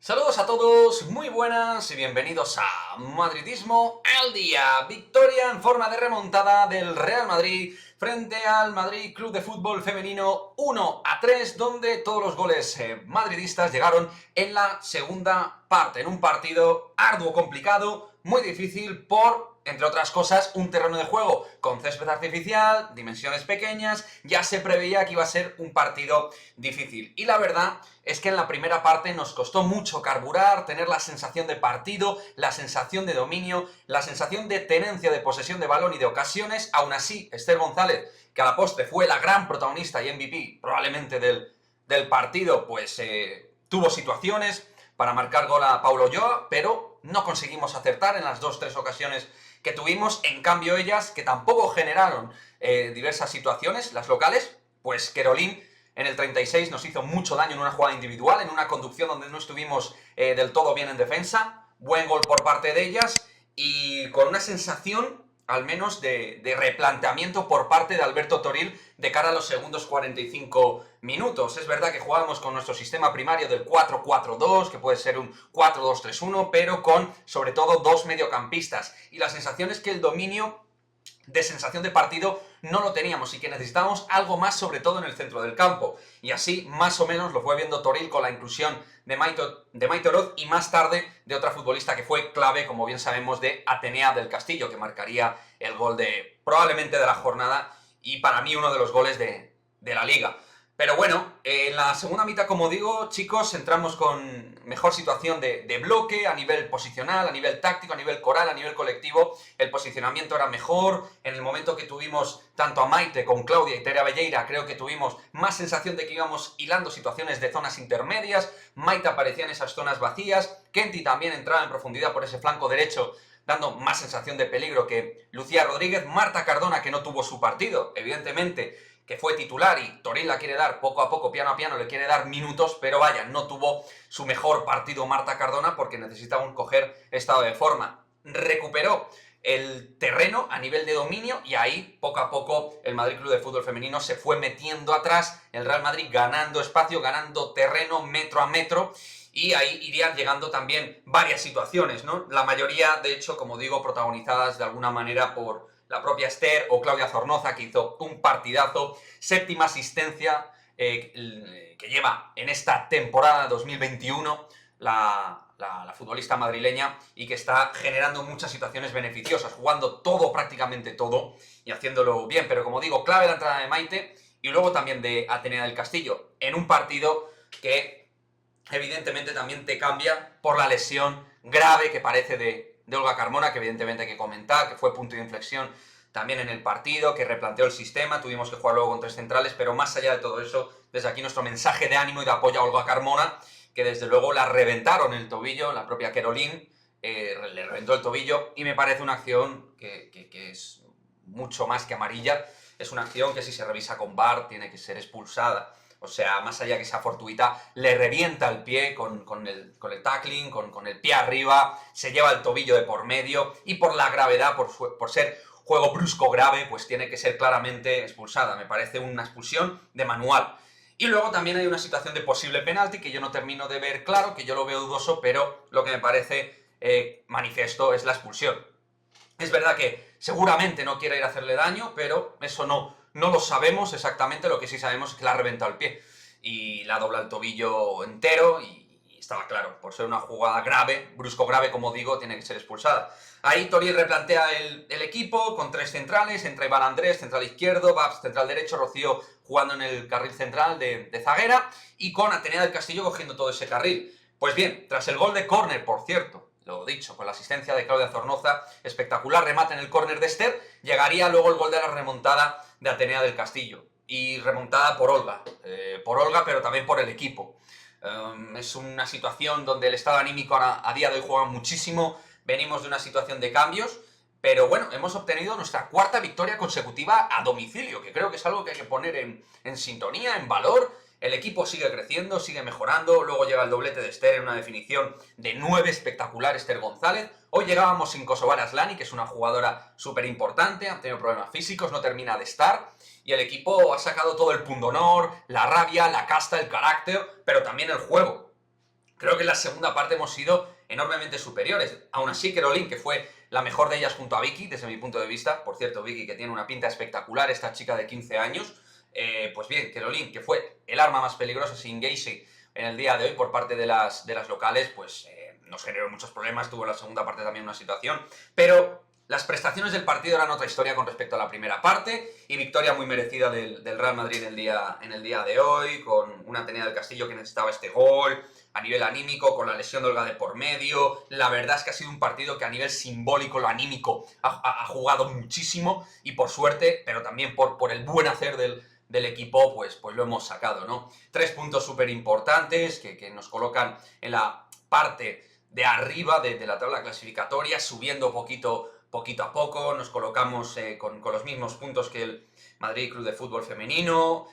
Saludos a todos, muy buenas y bienvenidos a Madridismo al Día. Victoria en forma de remontada del Real Madrid frente al Madrid Club de Fútbol Femenino 1-3, donde todos los goles madridistas llegaron en la segunda parte, en un partido arduo, complicado, muy difícil por, entre otras cosas, un terreno de juego con césped artificial, dimensiones pequeñas. Ya se preveía que iba a ser un partido difícil. Y la verdad es que en la primera parte nos costó mucho carburar, tener la sensación de partido, la sensación de dominio, la sensación de tenencia de posesión de balón y de ocasiones. Aún así, Esther González, que a la postre fue la gran protagonista y MVP probablemente del partido, pues tuvo situaciones para marcar gol a Paulo Ulloa, pero no conseguimos acertar en las 2-3 ocasiones que tuvimos. En cambio ellas, que tampoco generaron diversas situaciones, las locales, pues Querolín en el 36 nos hizo mucho daño en una jugada individual, en una conducción donde no estuvimos del todo bien en defensa. Buen gol por parte de ellas y con una sensación al menos de replanteamiento por parte de Alberto Toril de cara a los segundos 45 minutos. Es verdad que jugábamos con nuestro sistema primario del 4-4-2, que puede ser un 4-2-3-1, pero con sobre todo dos mediocampistas. Y la sensación es que el dominio de sensación de partido no lo teníamos y que necesitábamos algo más, sobre todo en el centro del campo. Y así más o menos lo fue viendo Toril con la inclusión de Maite Oroz y más tarde de otra futbolista que fue clave, como bien sabemos, de Atenea del Castillo, que marcaría el gol probablemente de la jornada y para mí uno de los goles de la Liga. Pero bueno, en la segunda mitad, como digo, chicos, entramos con mejor situación de bloque, a nivel posicional, a nivel táctico, a nivel coral, a nivel colectivo. El posicionamiento era mejor. En el momento que tuvimos tanto a Maite con Claudia y Tere Abelleira, creo que tuvimos más sensación de que íbamos hilando situaciones de zonas intermedias. Maite aparecía en esas zonas vacías. Kenty también entraba en profundidad por ese flanco derecho, dando más sensación de peligro que Lucía Rodríguez. Marta Cardona, que no tuvo su partido, evidentemente, que fue titular y Toril la quiere dar poco a poco, piano a piano, le quiere dar minutos, pero vaya, no tuvo su mejor partido Marta Cardona porque necesitaba un coger estado de forma. Recuperó el terreno a nivel de dominio y ahí poco a poco el Madrid Club de Fútbol Femenino se fue metiendo atrás, el Real Madrid ganando espacio, ganando terreno metro a metro, y ahí irían llegando también varias situaciones, ¿no? La mayoría, de hecho, como digo, protagonizadas de alguna manera por la propia Esther o Claudia Zornoza, que hizo un partidazo, séptima asistencia que lleva en esta temporada 2021 la futbolista madrileña y que está generando muchas situaciones beneficiosas, jugando todo, prácticamente todo, y haciéndolo bien. Pero como digo, clave la entrada de Maite y luego también de Atenea del Castillo, en un partido que evidentemente también te cambia por la lesión grave que parece de Olga Carmona, que evidentemente hay que comentar, que fue punto de inflexión también en el partido, que replanteó el sistema, tuvimos que jugar luego con tres centrales, pero más allá de todo eso, desde aquí nuestro mensaje de ánimo y de apoyo a Olga Carmona, que desde luego la reventaron el tobillo, la propia Querolín le reventó el tobillo, y me parece una acción que es mucho más que amarilla, es una acción que si se revisa con VAR tiene que ser expulsada. O sea, más allá que sea fortuita, le revienta el pie con el tackling, con el pie arriba, se lleva el tobillo de por medio y por la gravedad, por ser juego brusco grave, pues tiene que ser claramente expulsada. Me parece una expulsión de manual. Y luego también hay una situación de posible penalti que yo no termino de ver claro, que yo lo veo dudoso, pero lo que me parece manifiesto es la expulsión. Es verdad que seguramente no quiere ir a hacerle daño, pero eso no lo sabemos exactamente. Lo que sí sabemos es que le ha reventado el pie y le ha doblado el tobillo entero y estaba claro, por ser una jugada grave, brusco grave, como digo, tiene que ser expulsada. Ahí Toril replantea el equipo con tres centrales, entra Iván Andrés, central izquierdo, Babs, central derecho, Rocío jugando en el carril central de zaguera y con Atenea del Castillo cogiendo todo ese carril. Pues bien, tras el gol de córner, por cierto, lo dicho, con la asistencia de Claudia Zornoza, espectacular remate en el córner de Esther, llegaría luego el gol de la remontada de Atenea del Castillo. Y remontada por Olga, pero también por el equipo. Es una situación donde el estado anímico a día de hoy juega muchísimo, venimos de una situación de cambios, pero bueno, hemos obtenido nuestra cuarta victoria consecutiva a domicilio, que creo que es algo que hay que poner en sintonía, en valor. El equipo sigue creciendo, sigue mejorando, luego llega el doblete de Esther en una definición de 9 espectacular, Esther González. Hoy llegábamos sin Kosovar Asllani, que es una jugadora súper importante, ha tenido problemas físicos, no termina de estar, y el equipo ha sacado todo el pundonor, la rabia, la casta, el carácter, pero también el juego. Creo que en la segunda parte hemos sido enormemente superiores. Aún así, Caroline, que fue la mejor de ellas junto a Vicky, desde mi punto de vista, por cierto, Vicky, que tiene una pinta espectacular, esta chica de 15 años, pues bien, Caroline, que fue el arma más peligrosa sin Gacy en el día de hoy por parte de las locales, pues nos generó muchos problemas, tuvo en la segunda parte también una situación, pero las prestaciones del partido eran otra historia con respecto a la primera parte, y victoria muy merecida del Real Madrid en el día de hoy, con una Atenea del Castillo que necesitaba este gol, a nivel anímico, con la lesión de Olga de por medio. La verdad es que ha sido un partido que a nivel simbólico, lo anímico, ha jugado muchísimo, y por suerte, pero también por el buen hacer del equipo, pues lo hemos sacado, ¿no? 3 puntos súper importantes que nos colocan en la parte de arriba de la tabla clasificatoria, subiendo poquito a poco, nos colocamos con los mismos puntos que el Madrid Club de Fútbol Femenino,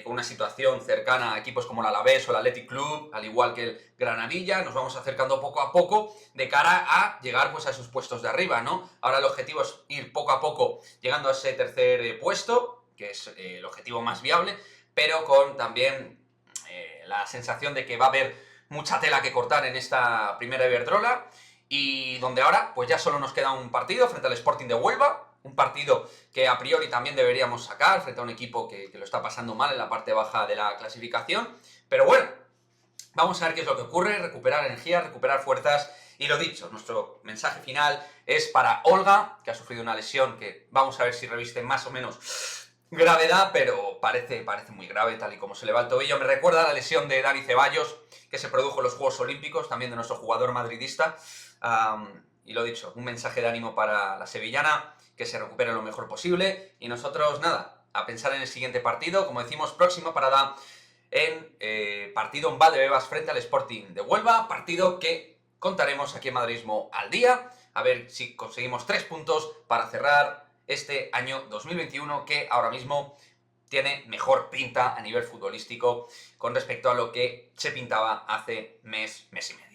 con una situación cercana a equipos como el Alavés o el Athletic Club, al igual que el Granadilla. Nos vamos acercando poco a poco de cara a llegar pues a esos puestos de arriba, ¿no? Ahora el objetivo es ir poco a poco llegando a ese tercer puesto, que es el objetivo más viable, pero con también la sensación de que va a haber mucha tela que cortar en esta primera Iberdrola, y donde ahora pues ya solo nos queda un partido frente al Sporting de Huelva, un partido que a priori también deberíamos sacar frente a un equipo que lo está pasando mal en la parte baja de la clasificación, pero bueno, vamos a ver qué es lo que ocurre, recuperar energía, recuperar fuerzas. Y lo dicho, nuestro mensaje final es para Olga, que ha sufrido una lesión que vamos a ver si reviste más o menos gravedad, pero parece muy grave tal y como se le va el tobillo. Me recuerda a la lesión de Dani Ceballos, que se produjo en los Juegos Olímpicos, también de nuestro jugador madridista. Y lo dicho, un mensaje de ánimo para la sevillana, que se recupere lo mejor posible. Y nosotros, nada, a pensar en el siguiente partido, como decimos, próxima parada en partido en Valdebebas frente al Sporting de Huelva, partido que contaremos aquí en Madridismo al día, a ver si conseguimos 3 puntos para cerrar este año 2021, que ahora mismo tiene mejor pinta a nivel futbolístico con respecto a lo que se pintaba hace mes y medio.